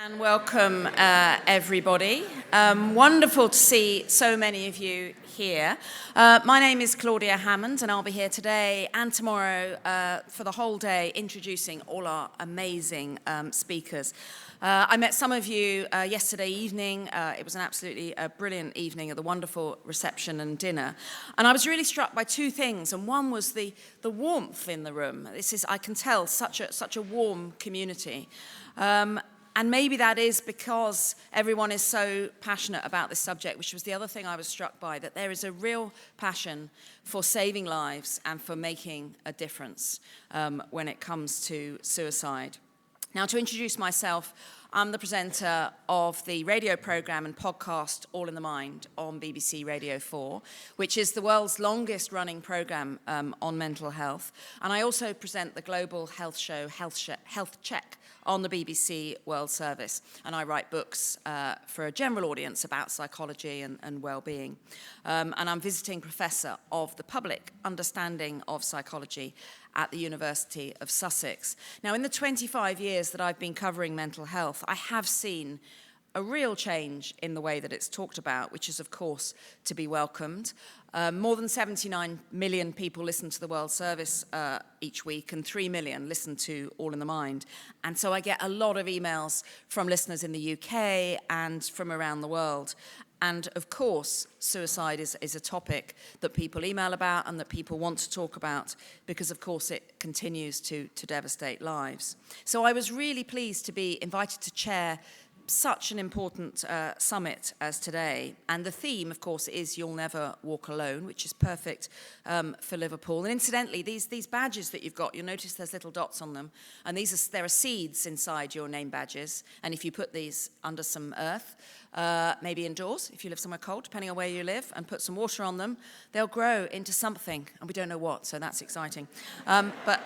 And welcome, everybody. Wonderful to see so many of you here. My name is Claudia Hammond, and I'll be here today and tomorrow for the whole day introducing all our amazing speakers. I met some of you yesterday evening. It was an absolutely brilliant evening at the wonderful reception and dinner. And I was really struck by two things, and one was the warmth in the room. This is, I can tell, such a warm community. And maybe that is because everyone is so passionate about this subject, which was the other thing I was struck by, that there is a real passion for saving lives and for making a difference when it comes to suicide. Now, to introduce myself, I'm the presenter of the radio programme and podcast All in the Mind on BBC Radio 4, which is the world's longest running programme on mental health. And I also present the global health show Health Check on the BBC World Service. And I write books for a general audience about psychology and well-being. And I'm visiting professor of the public understanding of psychology at the University of Sussex. Now, in the 25 years that I've been covering mental health, I have seen a real change in the way that it's talked about, which is, of course, to be welcomed. More than 79 million people listen to the World Service each week, and 3 million listen to All in the Mind. And so I get a lot of emails from listeners in the UK and from around the world. And of course, suicide is a topic that people email about and that people want to talk about because, of course, it continues to devastate lives. So I was really pleased to be invited to chair such an important summit as today. And the theme, of course, is You'll Never Walk Alone, which is perfect for Liverpool. And incidentally, these badges that you've got, you'll notice there's little dots on them. And there are seeds inside your name badges. And if you put these under some earth, maybe indoors, if you live somewhere cold, depending on where you live, and put some water on them, they'll grow into something. And we don't know what, so that's exciting. But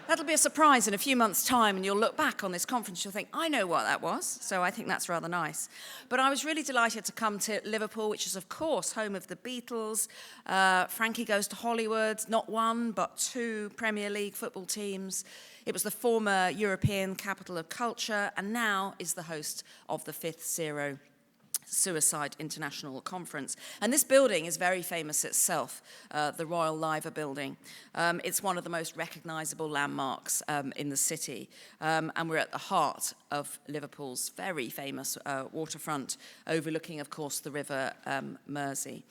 that'll be a surprise in a few months' time, and you'll look back on this conference, you'll think, I know what that was. So I think that's rather nice. But I was really delighted to come to Liverpool, which is, of course, home of the Beatles. Frankie Goes to Hollywood, not one, but two Premier League football teams. It was the former European capital of culture, and now is the host of the 5th Zero Suicide International Conference. And this building is very famous itself, the Royal Liver Building. It's one of the most recognisable landmarks in the city. And we're at the heart of Liverpool's very famous waterfront, overlooking, of course, the River Mersey.